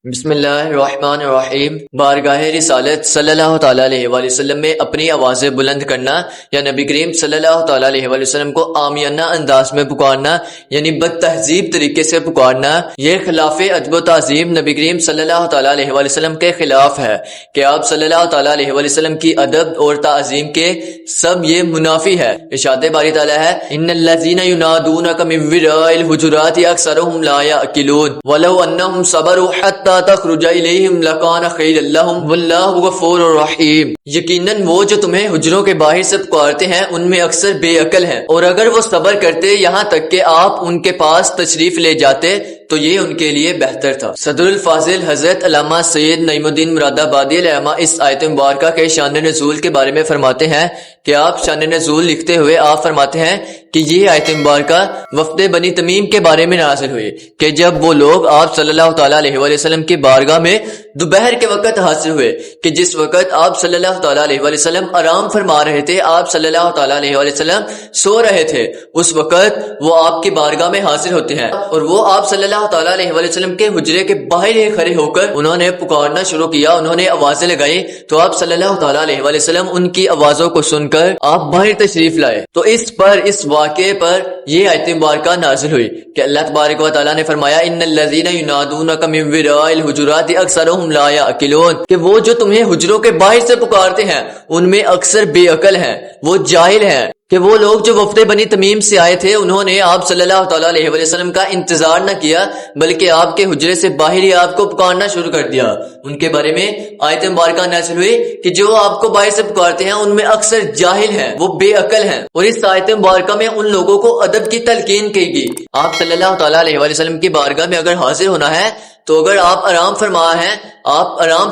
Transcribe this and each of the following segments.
بسم اللہ الرحمن الرحیم۔ بارگاہ رسالت صلی اللہ تعالیٰ علیہ وآلہ وسلم میں اپنی آوازیں بلند کرنا یا نبی کریم صلی اللہ تعالیٰ علیہ وآلہ وسلم کو عامیانہ انداز میں پکارنا یعنی بد تہذیب طریقے سے پکارنا، یہ خلاف ادب و تعظیم نبی کریم صلی اللہ تعالیٰ علیہ وآلہ وسلم کے خلاف ہے کہ آپ صلی اللہ تعالیٰ علیہ وآلہ وسلم کی ادب اور تعظیم کے سب یہ منافی ہے۔ ارشاد باری تعالیٰ ہے ان الذین ینادونک من وراء الحجرات اکثرهم لا یعقلون ولو انہم صبروا حتی تخرج الیہم لکان خیر لہم واللہ غفور رحیم۔ یقیناً وہ جو تمہیں حجروں کے باہر سے پکارتے ہیں ان میں اکثر بے عقل ہیں، اور اگر وہ صبر کرتے یہاں تک کہ آپ ان کے پاس تشریف لے جاتے تو یہ ان کے لیے بہتر تھا۔ صدر الفاضل حضرت علامہ سید نعیم الدین مراد آبادی علامہ اس آیت مبارکہ کے شان نزول کے بارے میں فرماتے ہیں کہ آپ شان نزول لکھتے ہوئے آپ فرماتے ہیں کہ یہ آیت مبارکہ وفد بنی تمیم کے بارے میں نازل ہوئی کہ جب وہ لوگ آپ صلی اللہ تعالیٰ علیہ وآلہ وسلم کی بارگاہ میں دوپہر کے وقت حاضر ہوئے کہ جس وقت آپ صلی اللہ تعالیٰ علیہ وآلہ وسلم آرام فرما رہے تھے، آپ صلی اللہ تعالیٰ علیہ وآلہ وسلم سو رہے تھے، اس وقت وہ آپ کی بارگاہ میں حاضر ہوتے ہیں اور وہ آپ صلی اللہ تعالیٰ علیہ وآلہ وسلم کے حجرے کے باہر ہی کھڑے ہو کر انہوں نے پکارنا شروع کیا، انہوں نے آوازیں لگائی تو آپ صلی اللہ تعالیٰ علیہ وآلہ وسلم ان کی آوازوں کو سن کر آپ باہر تشریف لائے۔ تو اس واقعے پر یہ آیت مبارکہ نازل ہوئی کہ اللہ تبارک و تعالیٰ نے فرمایا ان الذین ینادونک من وراء الحجرات اکثرهم لا یعقلون، کہ وہ جو تمہیں حجروں کے باہر سے پکارتے ہیں ان میں اکثر بے عقل ہیں، وہ جاہل ہیں۔ کہ وہ لوگ جو وفد بنی تمیم سے آئے تھے انہوں نے آپ صلی اللہ تعالیٰ علیہ وآلہ وسلم کا انتظار نہ کیا بلکہ آپ کے حجرے سے باہر ہی آپ کو پکارنا شروع کر دیا۔ ان کے بارے میں آیت مبارکہ نازل ہوئی کہ جو آپ کو باہر سے پکارتے ہیں ان میں اکثر جاہل ہیں، وہ بے عقل ہیں۔ اور اس آیت مبارکہ میں ان لوگوں کو ادب کی تلقین کی گئی۔ آپ صلی اللہ تعالیٰ علیہ وآلہ وسلم کی بارگاہ میں اگر حاضر ہونا ہے تو اگر آپ آرام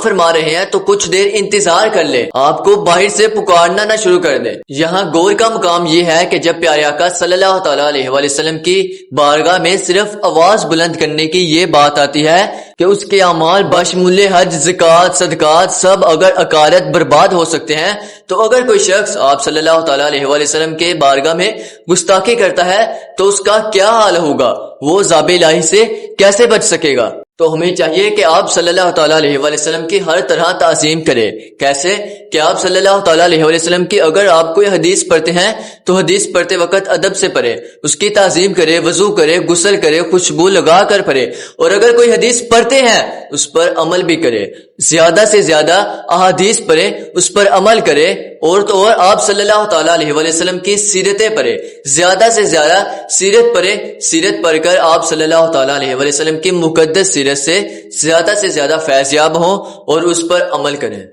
فرما رہے ہیں تو کچھ دیر انتظار کر لیں، آپ کو باہر سے پکارنا نہ شروع کر دیں۔ یہاں غور کا مقام یہ ہے کہ جب پیارے آقا صلی اللہ تعالیٰ علیہ وآلہ وسلم کی بارگاہ میں صرف آواز بلند کرنے کی یہ بات آتی ہے کہ اس کے اعمال بشمول حج، زکوٰۃ، صدقات سب اگر اکارت برباد ہو سکتے ہیں، تو اگر کوئی شخص آپ صلی اللہ تعالیٰ علیہ وآلہ وسلم کے بارگاہ میں گستاخی کرتا ہے تو اس کا کیا حال ہوگا، وہ عذاب الہی سے کیسے بچ سکے گا؟ تو ہمیں چاہیے کہ آپ صلی اللہ تعالیٰ علیہ وآلہ وسلم کی ہر طرح تعظیم کریں۔ کیسے؟ کہ آپ صلی اللہ تعالیٰ علیہ وآلہ وسلم کی اگر آپ کوئی حدیث پڑھتے ہیں تو حدیث پڑھتے وقت ادب سے پڑھیں، اس کی تعظیم کرے، وضو کرے، غسل کرے، خوشبو لگا کر پڑھے، اور اگر کوئی حدیث پڑھتے ہیں اس پر عمل بھی کرے، زیادہ سے زیادہ احادیث پڑھے، اس پر عمل کرے، اور تو اور آپ صلی اللہ تعالیٰ علیہ وآلہ وسلم کی سیرتیں پڑھے، زیادہ سے زیادہ سیرت پڑھے، سیرت پڑھ کر آپ صلی اللہ تعالیٰ علیہ وآلہ وسلم کی مقدس سیرت سے زیادہ فیض یاب ہوں اور اس پر عمل کریں۔